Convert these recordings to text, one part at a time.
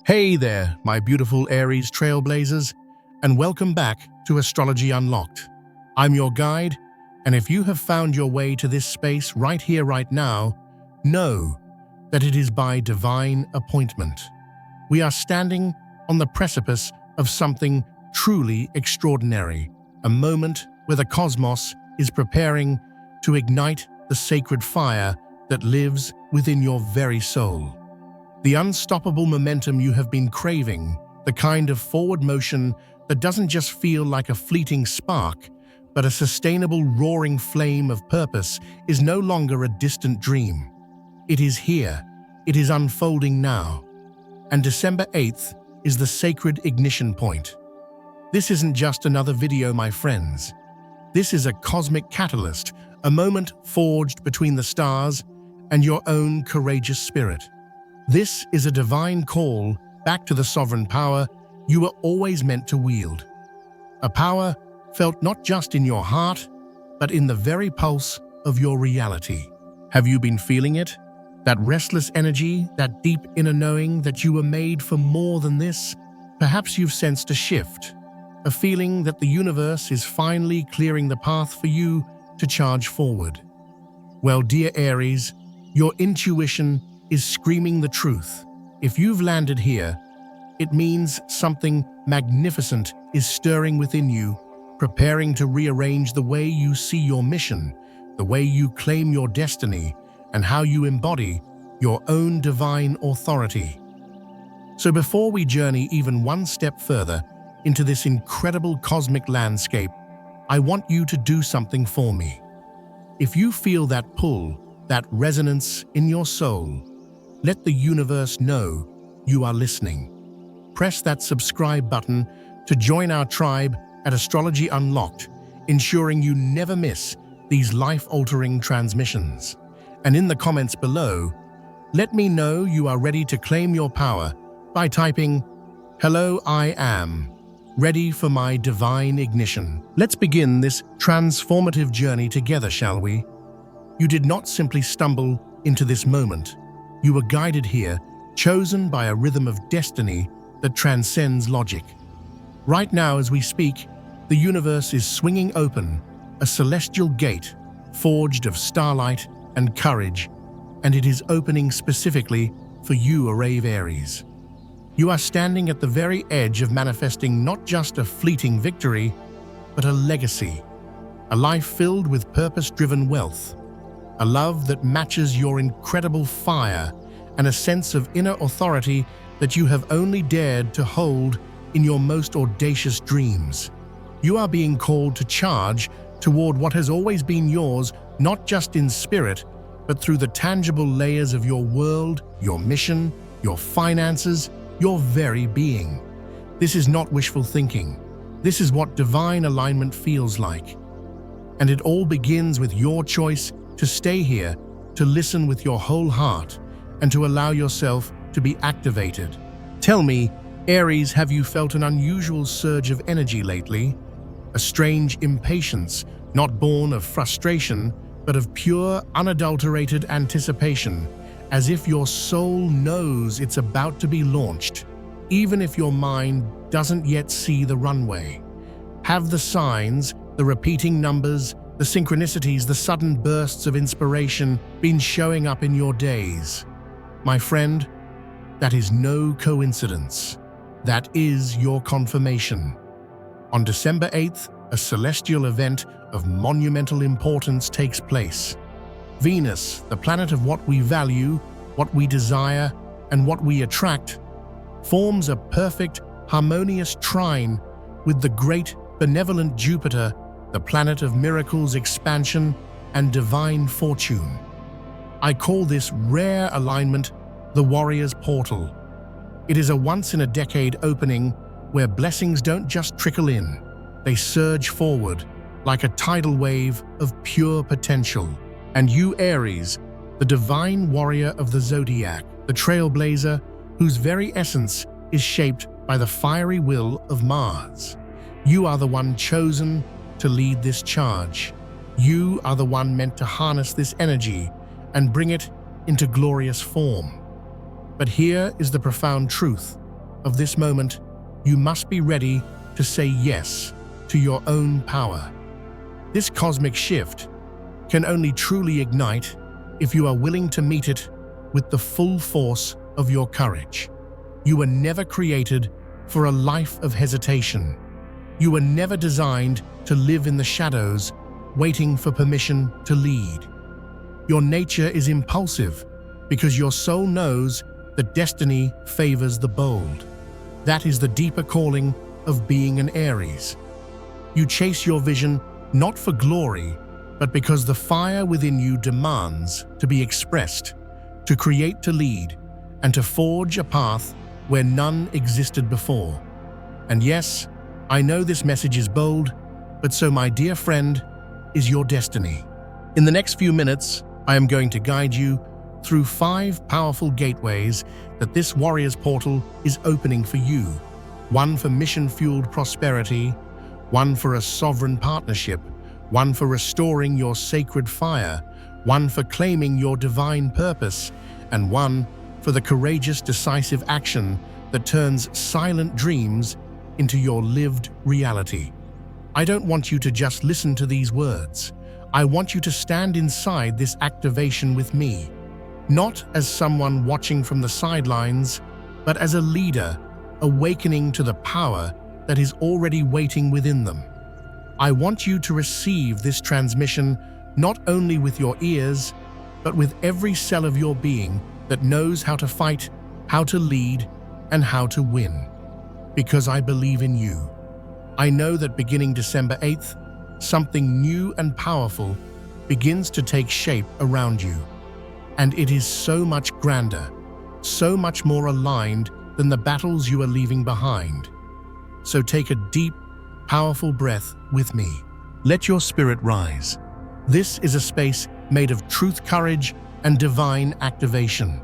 Hey there, my beautiful Aries trailblazers, and welcome back to Astrology Unlocked. I'm your guide, and if you have found your way to this space right here, right now, know that it is by divine appointment. We are standing on the precipice of something truly extraordinary, a moment where the cosmos is preparing to ignite the sacred fire that lives within your very soul. The unstoppable momentum you have been craving, the kind of forward motion that doesn't just feel like a fleeting spark, but a sustainable roaring flame of purpose, is no longer a distant dream. It is here, it is unfolding now. And December 8th is the sacred ignition point. This isn't just another video, my friends. This is a cosmic catalyst, a moment forged between the stars and your own courageous spirit. This is a divine call back to the sovereign power you were always meant to wield. A power felt not just in your heart, but in the very pulse of your reality. Have you been feeling it? That restless energy, that deep inner knowing that you were made for more than this? Perhaps you've sensed a shift, a feeling that the universe is finally clearing the path for you to charge forward. Well, dear Aries, your intuition is screaming the truth. If you've landed here, it means something magnificent is stirring within you, preparing to rearrange the way you see your mission, the way you claim your destiny, and how you embody your own divine authority. So before we journey even one step further into this incredible cosmic landscape, I want you to do something for me. If you feel that pull, that resonance in your soul, let the universe know you are listening. Press that subscribe button to join our tribe at Astrology Unlocked, ensuring you never miss these life-altering transmissions. And in the comments below, let me know you are ready to claim your power by typing, "Hello, I am ready for my divine ignition." Let's begin this transformative journey together, shall we? You did not simply stumble into this moment. You were guided here, chosen by a rhythm of destiny that transcends logic. Right now, as we speak, the universe is swinging open, a celestial gate forged of starlight and courage, and it is opening specifically for you, Aries. You are standing at the very edge of manifesting not just a fleeting victory, but a legacy, a life filled with purpose-driven wealth, a love that matches your incredible fire, and a sense of inner authority that you have only dared to hold in your most audacious dreams. You are being called to charge toward what has always been yours, not just in spirit, but through the tangible layers of your world, your mission, your finances, your very being. This is not wishful thinking. This is what divine alignment feels like. And it all begins with your choice to stay here, to listen with your whole heart, and to allow yourself to be activated. Tell me, Aries, have you felt an unusual surge of energy lately? A strange impatience, not born of frustration, but of pure, unadulterated anticipation, as if your soul knows it's about to be launched, even if your mind doesn't yet see the runway. Have the signs, the repeating numbers, the synchronicities, the sudden bursts of inspiration been showing up in your days? My friend, that is no coincidence. That is your confirmation. On December 8th, a celestial event of monumental importance takes place. Venus, the planet of what we value, what we desire, and what we attract, forms a perfect, harmonious trine with the great, benevolent Jupiter, the planet of miracles, expansion, and divine fortune. I call this rare alignment the warrior's portal. It is a once-in-a-decade opening where blessings don't just trickle in, they surge forward like a tidal wave of pure potential. And you, Aries, the divine warrior of the zodiac, the trailblazer whose very essence is shaped by the fiery will of Mars. You are the one chosen to lead this charge. You are the one meant to harness this energy and bring it into glorious form. But here is the profound truth. of this moment, you must be ready to say yes to your own power. This cosmic shift can only truly ignite if you are willing to meet it with the full force of your courage. You were never created for a life of hesitation. You were never designed to live in the shadows, waiting for permission to lead. Your nature is impulsive because your soul knows that destiny favors the bold. That is the deeper calling of being an Aries. You chase your vision not for glory, but because the fire within you demands to be expressed, to create, to lead, and to forge a path where none existed before. And yes, I know this message is bold, but so, my dear friend, is your destiny. In the next few minutes, I am going to guide you through 5 powerful gateways that this warrior's portal is opening for you. One for mission-fueled prosperity, one for a sovereign partnership, one for restoring your sacred fire, one for claiming your divine purpose, and one for the courageous, decisive action that turns silent dreams into your lived reality. I don't want you to just listen to these words. I want you to stand inside this activation with me, not as someone watching from the sidelines, but as a leader awakening to the power that is already waiting within them. I want you to receive this transmission not only with your ears, but with every cell of your being that knows how to fight, how to lead, and how to win. Because I believe in you. I know that beginning December 8th, something new and powerful begins to take shape around you. And it is so much grander, so much more aligned than the battles you are leaving behind. So take a deep, powerful breath with me. Let your spirit rise. This is a space made of truth, courage, and divine activation.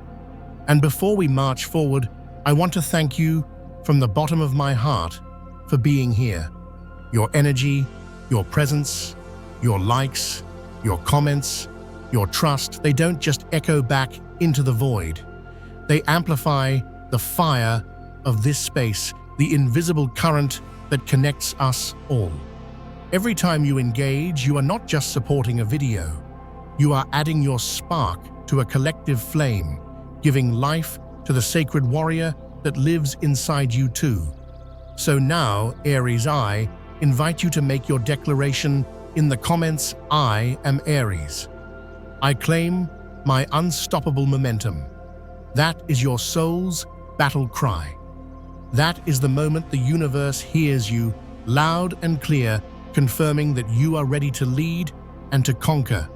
And before we march forward, I want to thank you from the bottom of my heart for being here. Your energy, your presence, your likes, your comments, your trust, they don't just echo back into the void. They amplify the fire of this space, the invisible current that connects us all. Every time you engage, you are not just supporting a video. You are adding your spark to a collective flame, giving life to the sacred warrior that lives inside you too. So now, Aries, I invite you to make your declaration in the comments. I am Aries. I claim my unstoppable momentum. That is your soul's battle cry. That is the moment the universe hears you loud and clear, confirming that you are ready to lead and to conquer.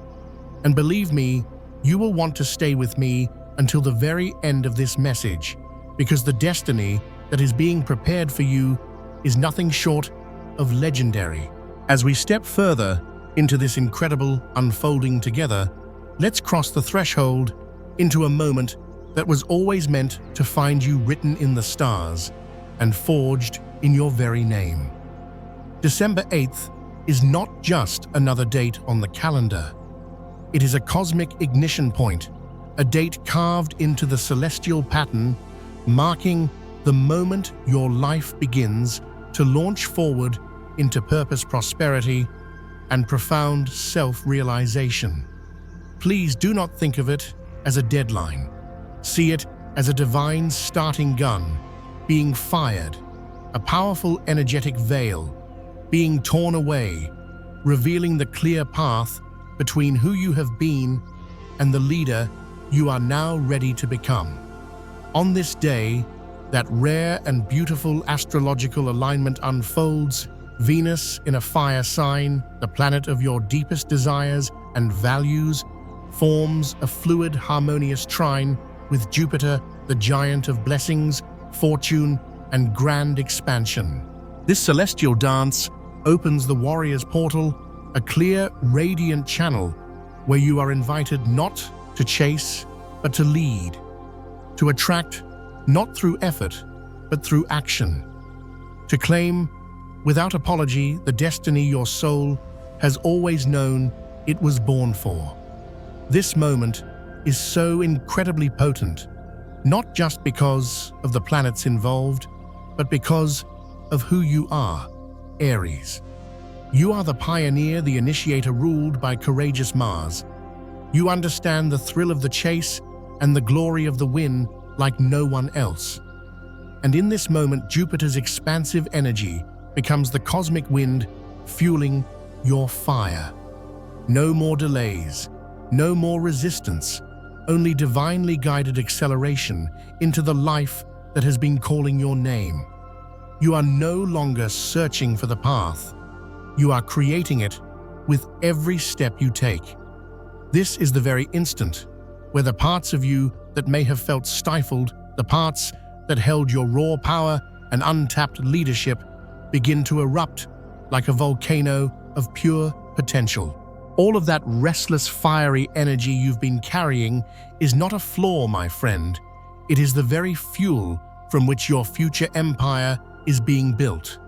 And believe me, you will want to stay with me until the very end of this message, because the destiny that is being prepared for you is nothing short of legendary. As we step further into this incredible unfolding together, let's cross the threshold into a moment that was always meant to find you written in the stars and forged in your very name. December 8th is not just another date on the calendar. It is a cosmic ignition point, a date carved into the celestial pattern, marking the moment your life begins to launch forward into purpose, prosperity, and profound self-realization. Please do not think of it as a deadline. See it as a divine starting gun being fired, a powerful energetic veil being torn away, revealing the clear path between who you have been and the leader you are now ready to become. On this day, that rare and beautiful astrological alignment unfolds. Venus in a fire sign, the planet of your deepest desires and values, forms a fluid, harmonious trine with Jupiter, the giant of blessings, fortune, and grand expansion. This celestial dance opens the warrior's portal, a clear, radiant channel where you are invited not to chase, but to lead, to attract not through effort, but through action, to claim without apology the destiny your soul has always known it was born for. This moment is so incredibly potent, not just because of the planets involved, but because of who you are, Aries. You are the pioneer, the initiator ruled by courageous Mars. You understand the thrill of the chase and the glory of the win like no one else. And in this moment, Jupiter's expansive energy becomes the cosmic wind fueling your fire. No more delays, no more resistance, only divinely guided acceleration into the life that has been calling your name. You are no longer searching for the path. You are creating it with every step you take. This is the very instant where the parts of you that may have felt stifled, the parts that held your raw power and untapped leadership, begin to erupt like a volcano of pure potential. All of that restless, fiery energy you've been carrying is not a flaw, my friend. It is the very fuel from which your future empire is being built.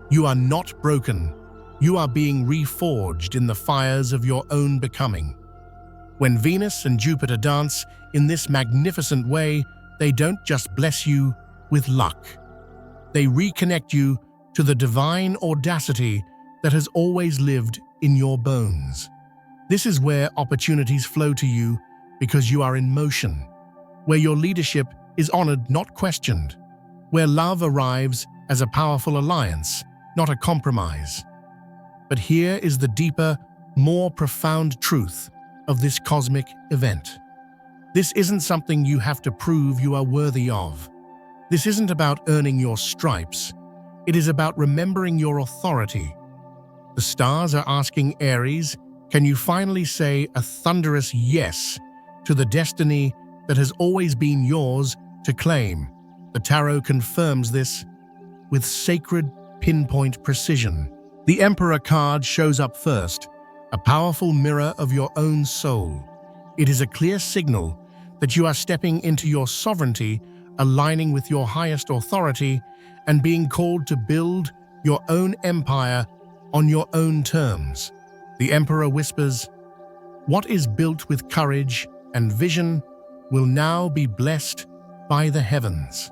You are not broken. You are being reforged in the fires of your own becoming. When Venus and Jupiter dance in this magnificent way, they don't just bless you with luck. They reconnect you to the divine audacity that has always lived in your bones. This is where opportunities flow to you because you are in motion, where your leadership is honored, not questioned, where love arrives as a powerful alliance, not a compromise. But here is the deeper, more profound truth of this cosmic event. This isn't something you have to prove you are worthy of. This isn't about earning your stripes. It is about remembering your authority. The stars are asking Aries, can you finally say a thunderous yes to the destiny that has always been yours to claim? The tarot confirms this with sacred pinpoint precision. The Emperor card shows up first, a powerful mirror of your own soul. It is a clear signal that you are stepping into your sovereignty, aligning with your highest authority, and being called to build your own empire on your own terms. The Emperor whispers, "What is built with courage and vision will now be blessed by the heavens."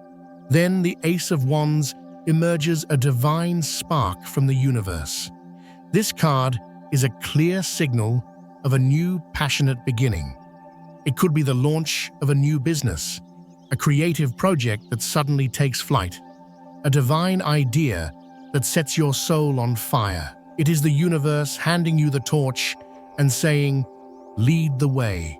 Then the Ace of Wands emerges, a divine spark from the universe. This card is a clear signal of a new, passionate beginning. It could be the launch of a new business, a creative project that suddenly takes flight, a divine idea that sets your soul on fire. It is the universe handing you the torch and saying, "Lead the way."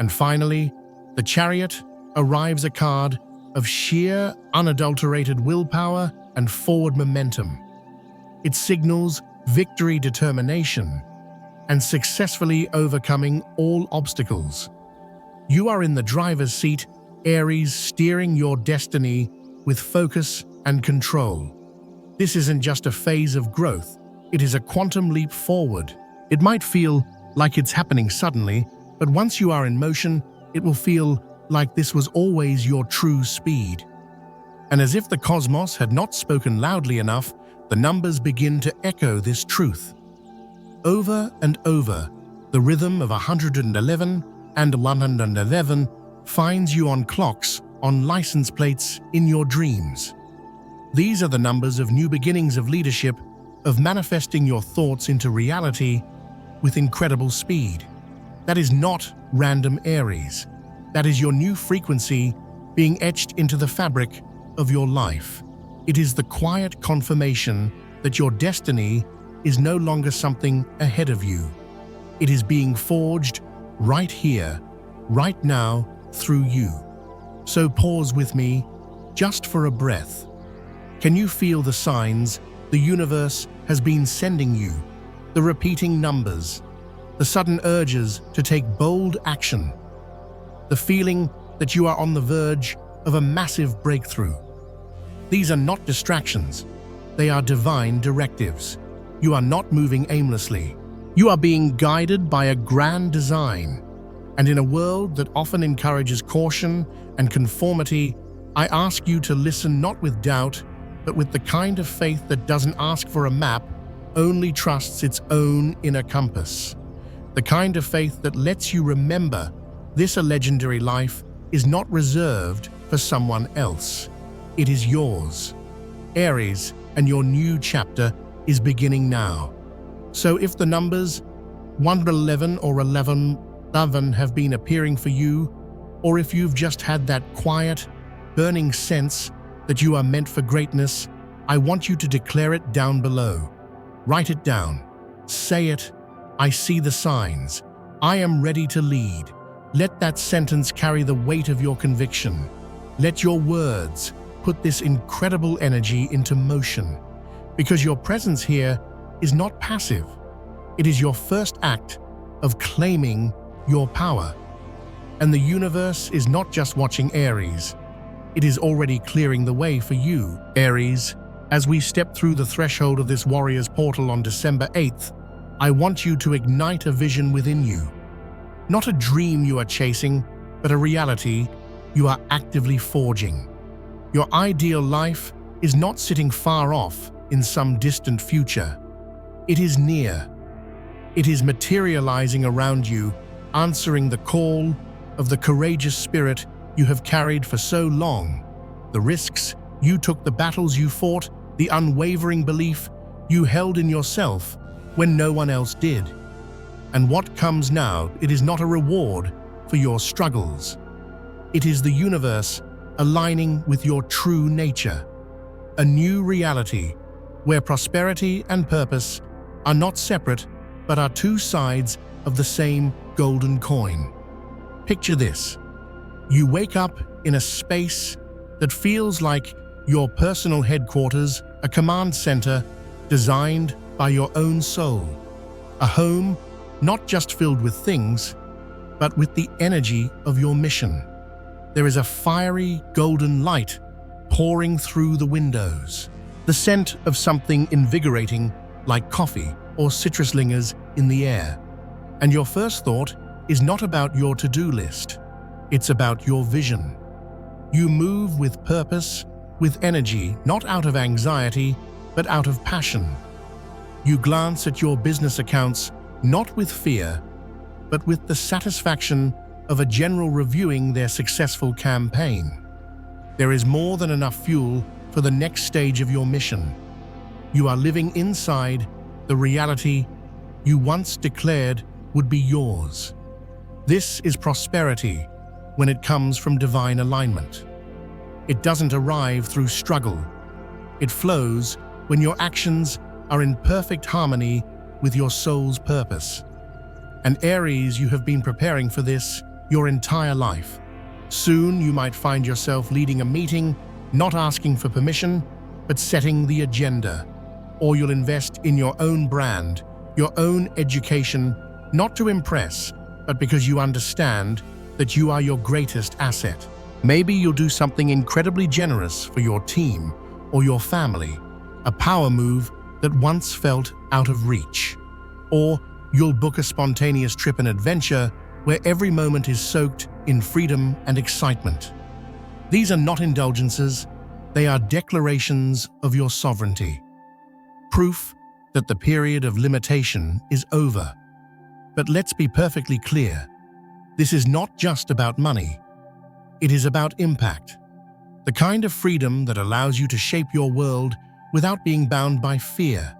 And finally, the Chariot arrives, a card of sheer, unadulterated willpower and forward momentum. It signals victory, determination, and successfully overcoming all obstacles. You are in the driver's seat, Aries, steering your destiny with focus and control. This isn't just a phase of growth, it is a quantum leap forward. It might feel like it's happening suddenly, but once you are in motion, it will feel like this was always your true speed. And as if the cosmos had not spoken loudly enough, the numbers begin to echo this truth. Over and over, the rhythm of 111 and 111 finds you on clocks, on license plates, in your dreams. These are the numbers of new beginnings, of leadership, of manifesting your thoughts into reality with incredible speed. That is not random, Aries. That is your new frequency being etched into the fabric of your life. It is the quiet confirmation that your destiny is no longer something ahead of you. It is being forged right here, right now, through you. So pause with me, just for a breath. Can you feel the signs the universe has been sending you? The repeating numbers, the sudden urges to take bold action, the feeling that you are on the verge of a massive breakthrough. These are not distractions. They are divine directives. You are not moving aimlessly. You are being guided by a grand design. And in a world that often encourages caution and conformity, I ask you to listen not with doubt, but with the kind of faith that doesn't ask for a map, only trusts its own inner compass. The kind of faith that lets you remember this legendary life is not reserved for someone else. It is yours. Aries, and your new chapter is beginning now. So if the numbers 111 or 11 have been appearing for you, or if you've just had that quiet, burning sense that you are meant for greatness, I want you to declare it down below. Write it down. Say it. I see the signs. I am ready to lead. Let that sentence carry the weight of your conviction. Let your words put this incredible energy into motion, because your presence here is not passive. It is your first act of claiming your power. And the universe is not just watching Aries. It is already clearing the way for you, Aries. As we step through the threshold of this warrior's portal on December 8th, I want you to ignite a vision within you. Not a dream you are chasing, but a reality you are actively forging. Your ideal life is not sitting far off in some distant future. It is near. It is materializing around you, answering the call of the courageous spirit you have carried for so long. The risks you took, the battles you fought, the unwavering belief you held in yourself when no one else did. And what comes now, it is not a reward for your struggles. It is the universe aligning with your true nature. A new reality where prosperity and purpose are not separate, but are two sides of the same golden coin. Picture this. You wake up in a space that feels like your personal headquarters, a command center designed by your own soul. A home not just filled with things, but with the energy of your mission. There is a fiery golden light pouring through the windows. The scent of something invigorating like coffee or citrus lingers in the air. And your first thought is not about your to-do list. It's about your vision. You move with purpose, with energy, not out of anxiety, but out of passion. You glance at your business accounts not with fear, but with the satisfaction of a general reviewing their successful campaign. There is more than enough fuel for the next stage of your mission. You are living inside the reality you once declared would be yours. This is prosperity when it comes from divine alignment. It doesn't arrive through struggle. It flows when your actions are in perfect harmony with your soul's purpose. And Aries, you have been preparing for this your entire life. Soon you might find yourself leading a meeting, not asking for permission, but setting the agenda. Or you'll invest in your own brand, your own education, not to impress, but because you understand that you are your greatest asset. Maybe you'll do something incredibly generous for your team or your family, a power move that once felt out of reach. Or you'll book a spontaneous trip and adventure where every moment is soaked in freedom and excitement. These are not indulgences, they are declarations of your sovereignty. Proof that the period of limitation is over. But let's be perfectly clear. This is not just about money. It is about impact. The kind of freedom that allows you to shape your world without being bound by fear.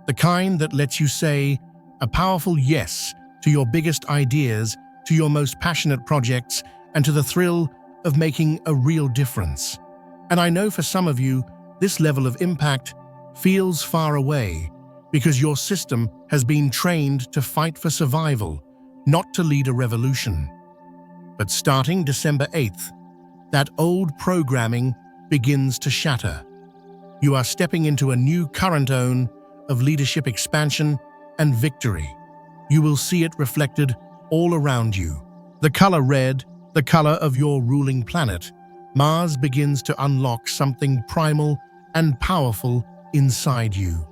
The kind that lets you say a powerful yes to your biggest ideas, to your most passionate projects, and to the thrill of making a real difference. And I know for some of you, this level of impact feels far away because your system has been trained to fight for survival, not to lead a revolution. But starting December 8th, that old programming begins to shatter. You are stepping into a new current zone of leadership expansion and victory. You will see it reflected all around you. The color red, the color of your ruling planet, Mars begins to unlock something primal and powerful inside you.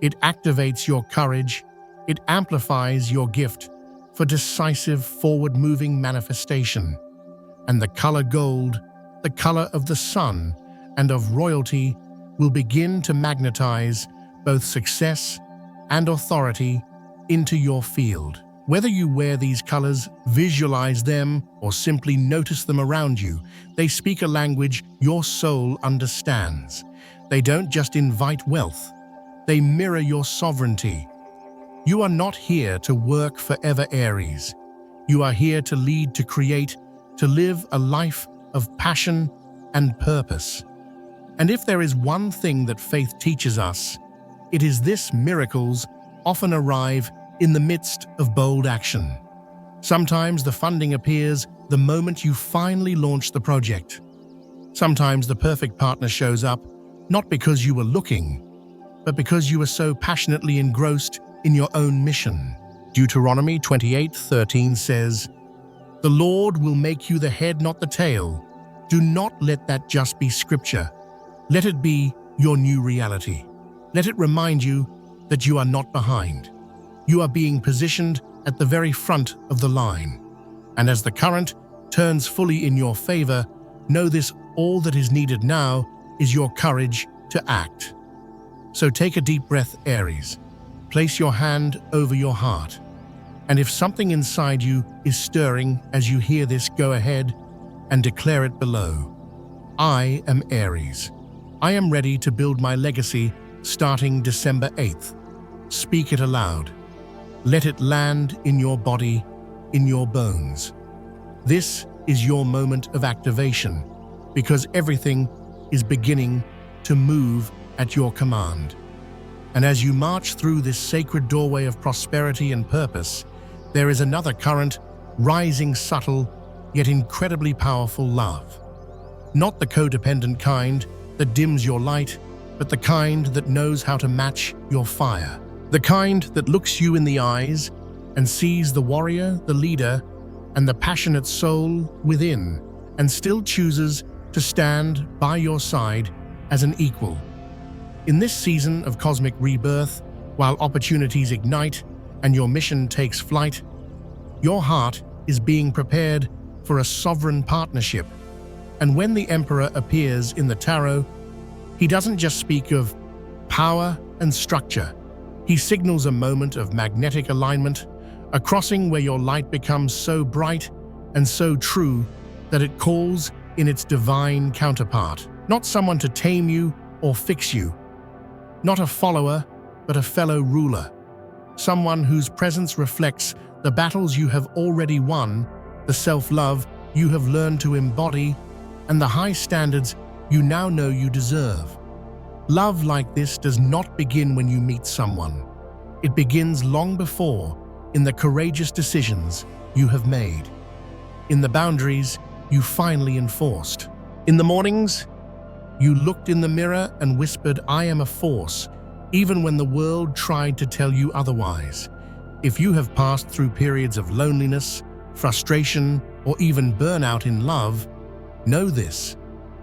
It activates your courage, it amplifies your gift for decisive, forward-moving manifestation. And the color gold, the color of the sun and of royalty, will begin to magnetize both success and authority into your field. Whether you wear these colors, visualize them, or simply notice them around you, they speak a language your soul understands. They don't just invite wealth, they mirror your sovereignty. You are not here to work forever, Aries. You are here to lead, to create, to live a life of passion and purpose. And if there is one thing that faith teaches us, it is this: miracles often arrive in the midst of bold action. Sometimes the funding appears the moment you finally launch the project. Sometimes the perfect partner shows up, not because you were looking, but because you were so passionately engrossed in your own mission. Deuteronomy 28:13 says, "The Lord will make you the head, not the tail." Do not let that just be scripture. Let it be your new reality. Let it remind you that you are not behind. You are being positioned at the very front of the line. And as the current turns fully in your favor, know this: all that is needed now is your courage to act. So take a deep breath, Aries. Place your hand over your heart. And if something inside you is stirring as you hear this, go ahead and declare it below. I am Aries. I am ready to build my legacy starting December 8th. Speak it aloud. Let it land in your body, in your bones. This is your moment of activation, because everything is beginning to move at your command. And as you march through this sacred doorway of prosperity and purpose, there is another current rising, subtle yet incredibly powerful: love. Not the codependent kind that dims your light, but the kind that knows how to match your fire. The kind that looks you in the eyes and sees the warrior, the leader, and the passionate soul within, and still chooses to stand by your side as an equal. In this season of cosmic rebirth, while opportunities ignite and your mission takes flight, your heart is being prepared for a sovereign partnership. And when the Emperor appears in the tarot, he doesn't just speak of power and structure. He signals a moment of magnetic alignment, a crossing where your light becomes so bright and so true that it calls in its divine counterpart. Not someone to tame you or fix you. Not a follower, but a fellow ruler. Someone whose presence reflects the battles you have already won, the self-love you have learned to embody, and the high standards you now know you deserve. Love like this does not begin when you meet someone. It begins long before, in the courageous decisions you have made, in the boundaries you finally enforced. In the mornings, you looked in the mirror and whispered, "I am a force," even when the world tried to tell you otherwise. If you have passed through periods of loneliness, frustration, or even burnout in love, know this: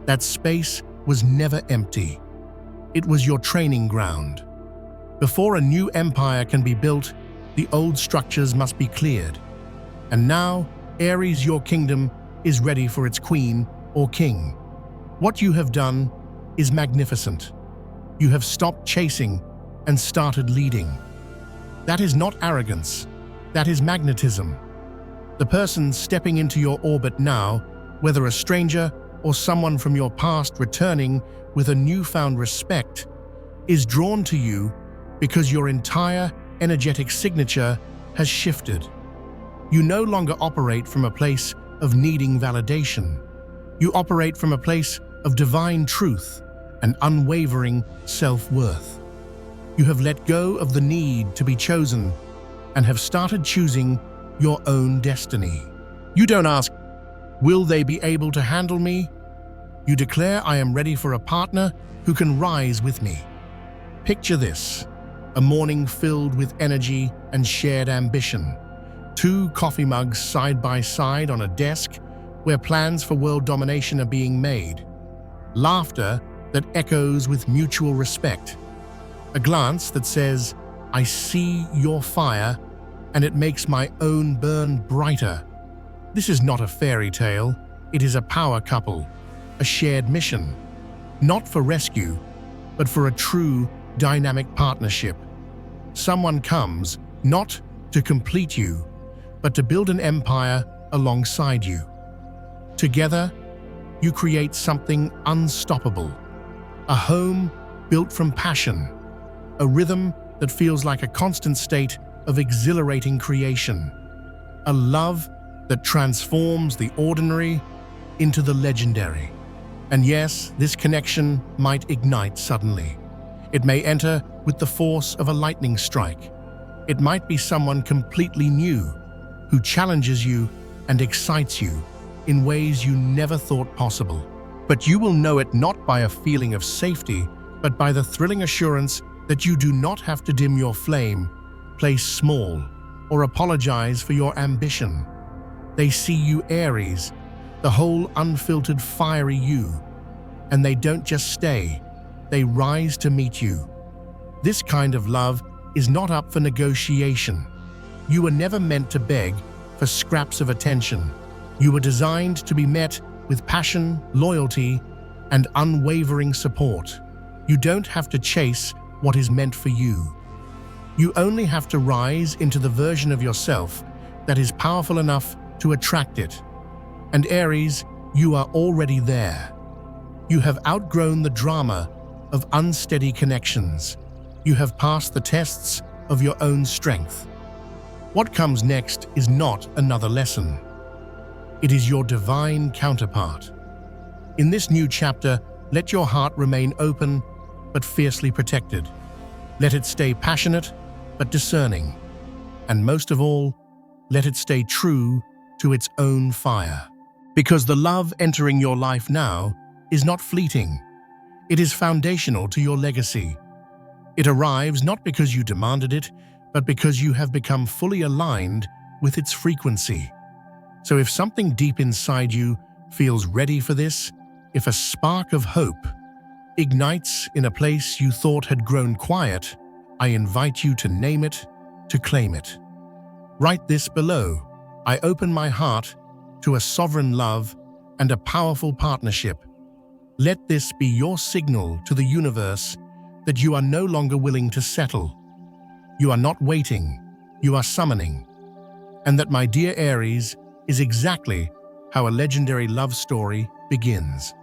that space was never empty. It was your training ground. Before a new empire can be built, the old structures must be cleared. And now, Aries, your kingdom is ready for its queen or king. What you have done is magnificent. You have stopped chasing and started leading. That is not arrogance, that is magnetism. The person stepping into your orbit now, whether a stranger or someone from your past returning with a newfound respect, is drawn to you because your entire energetic signature has shifted. You no longer operate from a place of needing validation. You operate from a place of divine truth and unwavering self-worth. You have let go of the need to be chosen and have started choosing your own destiny. You don't ask, "Will they be able to handle me?" You declare, "I am ready for a partner who can rise with me." Picture this: a morning filled with energy and shared ambition. 2 coffee mugs side by side on a desk where plans for world domination are being made. Laughter that echoes with mutual respect. A glance that says, "I see your fire, and it makes my own burn brighter." This is not a fairy tale, it is a power couple, a shared mission, not for rescue, but for a true dynamic partnership. Someone comes, not to complete you, but to build an empire alongside you. Together, you create something unstoppable, a home built from passion, a rhythm that feels like a constant state of exhilarating creation, a love that transforms the ordinary into the legendary. And yes, this connection might ignite suddenly. It may enter with the force of a lightning strike. It might be someone completely new who challenges you and excites you in ways you never thought possible. But you will know it not by a feeling of safety, but by the thrilling assurance that you do not have to dim your flame, play small, or apologize for your ambition. They see you, Aries, the whole unfiltered fiery you, and they don't just stay, they rise to meet you. This kind of love is not up for negotiation. You were never meant to beg for scraps of attention. You were designed to be met with passion, loyalty, and unwavering support. You don't have to chase what is meant for you. You only have to rise into the version of yourself that is powerful enough to attract it. And Aries, you are already there. You have outgrown the drama of unsteady connections. You have passed the tests of your own strength. What comes next is not another lesson. It is your divine counterpart. In this new chapter, let your heart remain open but fiercely protected. Let it stay passionate but discerning. And most of all, let it stay true to its own fire. Because the love entering your life now is not fleeting. It is foundational to your legacy. It arrives not because you demanded it, but because you have become fully aligned with its frequency. So if something deep inside you feels ready for this, if a spark of hope ignites in a place you thought had grown quiet, I invite you to name it, to claim it. Write this below. I open my heart to a sovereign love and a powerful partnership. Let this be your signal to the universe that you are no longer willing to settle. You are not waiting, you are summoning. And that, my dear Aries, is exactly how a legendary love story begins.